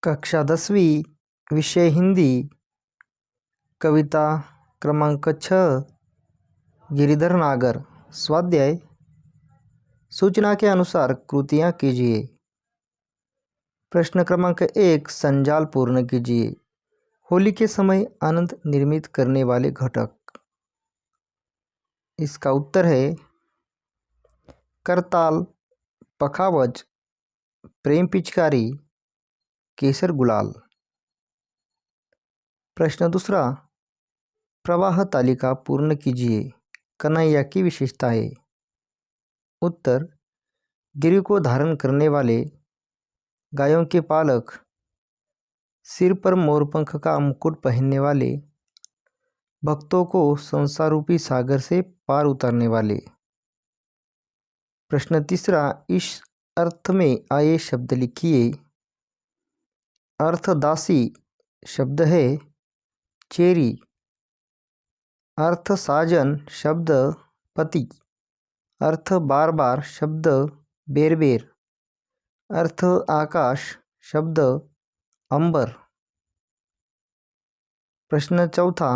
कक्षा 10वीं विषय हिंदी। कविता क्रमांक 6 गिरिधर नागर। स्वाध्याय। सूचना के अनुसार कृतियाँ कीजिए। प्रश्न क्रमांक 1 संजाल पूर्ण कीजिए। होली के समय आनंद निर्मित करने वाले घटक। इसका उत्तर है करताल, पखावज, प्रेम पिचकारी, केसर गुलाल। प्रश्न दूसरा प्रवाह तालिका पूर्ण कीजिए। कन्हैया की विशेषताएं। उत्तर गिरि को धारण करने वाले, गायों के पालक, सिर पर मोरपंख का मुकुट पहनने वाले, भक्तों को संसार रूपी सागर से पार उतारने वाले। प्रश्न तीसरा इस अर्थ में आए शब्द लिखिए। अर्थ दासी शब्द है चेरी। अर्थ साजन शब्द पति। अर्थ बार बार शब्द बेर। अर्थ आकाश शब्द अंबर। प्रश्न चौथा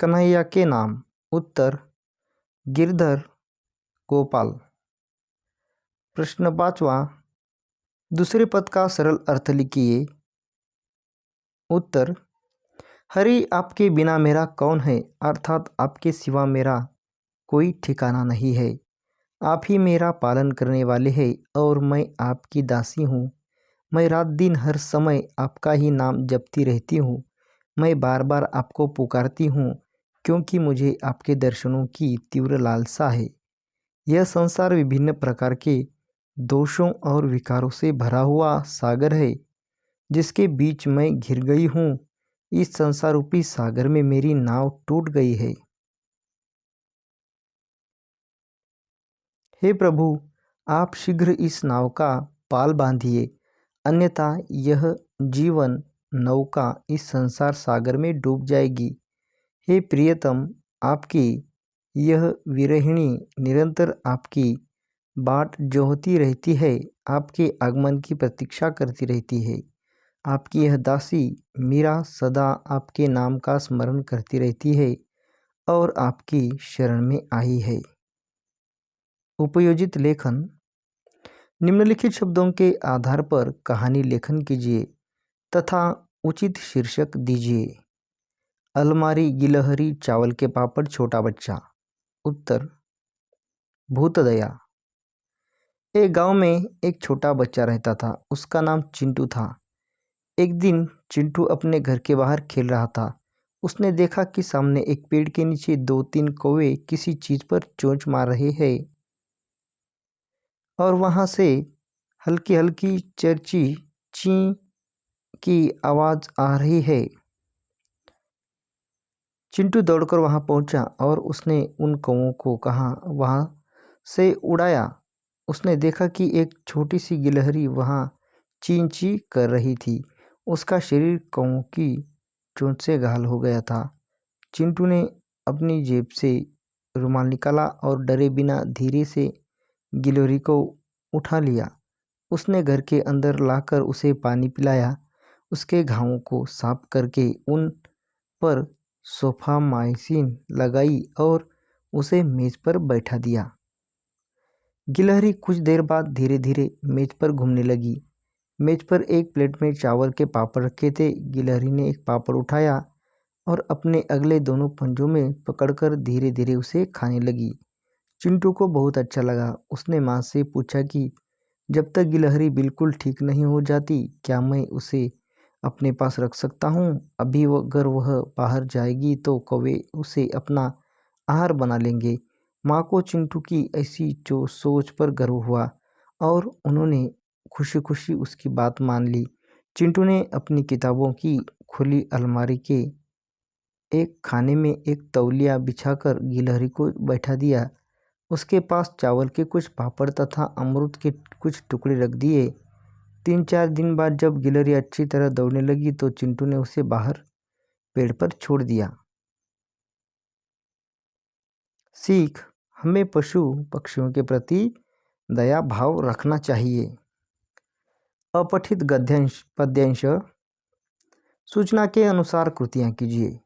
कन्हैया के नाम। उत्तर गिरधर, गोपाल। प्रश्न पांचवा दूसरे पद का सरल अर्थ लिखिए। उत्तर हरि आपके बिना मेरा कौन है, अर्थात आपके सिवा मेरा कोई ठिकाना नहीं है। आप ही मेरा पालन करने वाले हैं और मैं आपकी दासी हूँ। मैं रात दिन हर समय आपका ही नाम जपती रहती हूँ। मैं बार बार आपको पुकारती हूँ क्योंकि मुझे आपके दर्शनों की तीव्र लालसा है। यह संसार विभिन्न प्रकार के दोषों और विकारों से भरा हुआ सागर है जिसके बीच मैं घिर गई हूँ। इस संसार रूपी सागर में मेरी नाव टूट गई है। हे प्रभु, आप शीघ्र इस नाव का पाल बांधिए, अन्यथा यह जीवन नौका इस संसार सागर में डूब जाएगी। हे प्रियतम, आपकी यह विरहिणी निरंतर आपकी बाट जोहती रहती है, आपके आगमन की प्रतीक्षा करती रहती है। आपकी यह दासी मीरा सदा आपके नाम का स्मरण करती रहती है और आपकी शरण में आई है। उपयोजित लेखन। निम्नलिखित शब्दों के आधार पर कहानी लेखन कीजिए तथा उचित शीर्षक दीजिए। अलमारी, गिलहरी, चावल के पापड़, छोटा बच्चा। उत्तर भूतदया। एक गांव में एक छोटा बच्चा रहता था। उसका नाम चिंटू था। एक दिन चिंटू अपने घर के बाहर खेल रहा था। उसने देखा कि सामने एक पेड़ के नीचे 2-3 कौवे किसी चीज पर चोंच मार रहे हैं और वहां से हल्की हल्की चर्ची ची की आवाज आ रही है। चिंटू दौड़कर वहां पहुंचा और उसने उन कौवों को वहां से उड़ाया। उसने देखा कि एक छोटी सी गिलहरी वहां चीं ची कर रही थी। उसका शरीर कौवों की चोंच से घायल हो गया था। चिंटू ने अपनी जेब से रुमाल निकाला और डरे बिना धीरे से गिलहरी को उठा लिया। उसने घर के अंदर लाकर उसे पानी पिलाया, उसके घावों को साफ करके उन पर सोफामाइसिन लगाई और उसे मेज पर बैठा दिया। गिलहरी कुछ देर बाद धीरे धीरे मेज पर घूमने लगी। मेज पर एक प्लेट में चावल के पापड़ रखे थे। गिलहरी ने एक पापड़ उठाया और अपने अगले दोनों पंजों में पकड़कर धीरे धीरे उसे खाने लगी। चिंटू को बहुत अच्छा लगा। उसने माँ से पूछा कि जब तक गिलहरी बिल्कुल ठीक नहीं हो जाती क्या मैं उसे अपने पास रख सकता हूँ? अभी अगर वह बाहर जाएगी तो कौवे उसे अपना आहार बना लेंगे। माँ को चिंटू की ऐसी सोच पर गर्व हुआ और उन्होंने खुशी खुशी उसकी बात मान ली। चिंटू ने अपनी किताबों की खुली अलमारी के एक खाने में एक तौलिया बिछाकर गिलहरी को बैठा दिया। उसके पास चावल के कुछ पापड़ तथा अमरूद के कुछ टुकड़े रख दिए। 3-4 दिन बाद जब गिलहरी अच्छी तरह दौड़ने लगी तो चिंटू ने उसे बाहर पेड़ पर छोड़ दिया। सीख। हमें पशु पक्षियों के प्रति दया भाव रखना चाहिए अपठित गद्यांश पद्यांश सूचना के अनुसार कृतियाँ कीजिए।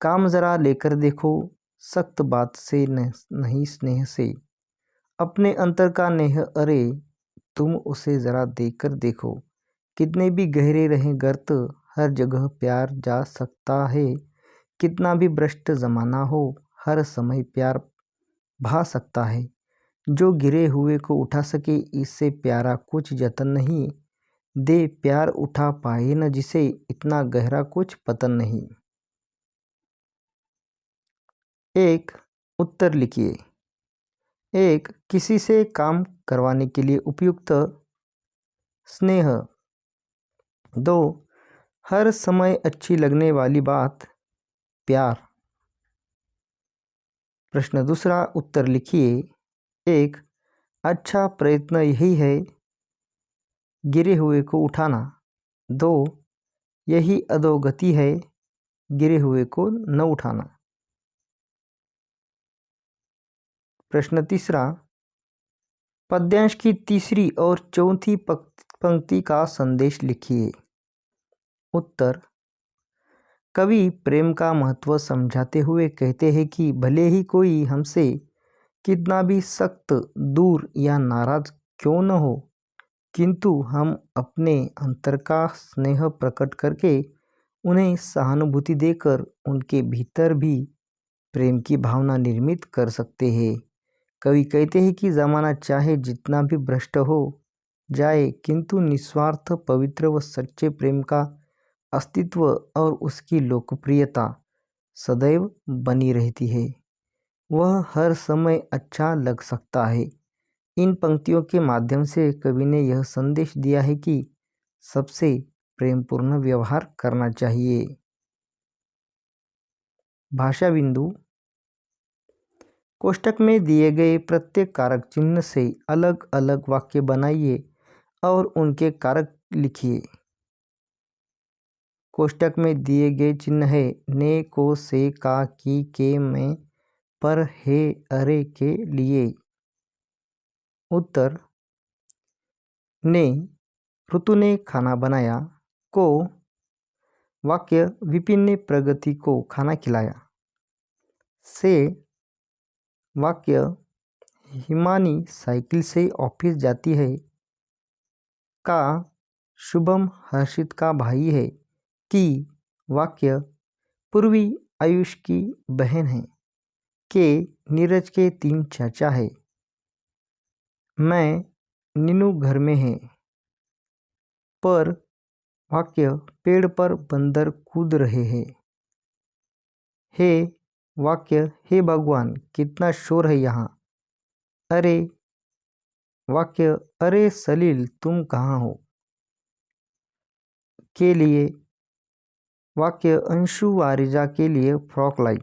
काम जरा लेकर देखो, सख्त बात से नहीं स्नेह से। अपने अंतर का नेह, अरे तुम उसे जरा देखकर देखो। कितने भी गहरे रहें गर्त, हर जगह प्यार जा सकता है। कितना भी भ्रष्ट जमाना हो, हर समय प्यार भा सकता है। जो गिरे हुए को उठा सके, इससे प्यारा कुछ जतन नहीं। दे प्यार उठा पाए न जिसे, इतना गहरा कुछ पतन नहीं। एक उत्तर लिखिए। एक, किसी से काम करवाने के लिए उपयुक्त स्नेह। दो, हर समय अच्छी लगने वाली बात प्यार। प्रश्न दूसरा, उत्तर लिखिए। एक, अच्छा प्रयत्न यही है गिरे हुए को उठाना। दो, यही अधोगति है गिरे हुए को न उठाना। प्रश्न तीसरा, पद्यांश की तीसरी और चौथी पंक्ति का संदेश लिखिए। उत्तर, कवि प्रेम का महत्व समझाते हुए कहते हैं कि भले ही कोई हमसे कितना भी सख्त, दूर या नाराज क्यों न हो, किंतु हम अपने अंतर का स्नेह प्रकट करके उन्हें सहानुभूति देकर उनके भीतर भी प्रेम की भावना निर्मित कर सकते हैं। कवि कहते हैं कि ज़माना चाहे जितना भी भ्रष्ट हो जाए, किंतु निस्वार्थ, पवित्र व सच्चे प्रेम का अस्तित्व और उसकी लोकप्रियता सदैव बनी रहती है। वह हर समय अच्छा लग सकता है। इन पंक्तियों के माध्यम से कवि ने यह संदेश दिया है कि सबसे प्रेमपूर्ण व्यवहार करना चाहिए। भाषा बिंदु, कोष्टक में दिए गए प्रत्येक कारक चिन्ह से अलग अलग वाक्य बनाइए और उनके कारक लिखिए। कोष्टक में दिए गए चिन्ह है ने, को, से, का, की, के, में, पर, हे, अरे के लिए। उत्तर, ने, ऋतु ने खाना बनाया। को, वाक्य विपिन ने प्रगति को खाना खिलाया। से, वाक्य हिमानी साइकिल से ऑफिस जाती है। का, शुभम हर्षित का भाई है। की, वाक्य पूर्वी आयुष की बहन है। के, नीरज के 3 चाचा है। मैं, नीनू घर में है। पर, वाक्य पेड़ पर बंदर कूद रहे हैं। हे, वाक्य हे भगवान कितना शोर है यहाँ। अरे, वाक्य अरे सलील तुम कहाँ हो। के लिए, वाक्य अंशु वारिजा के लिए फ्रॉक लाई।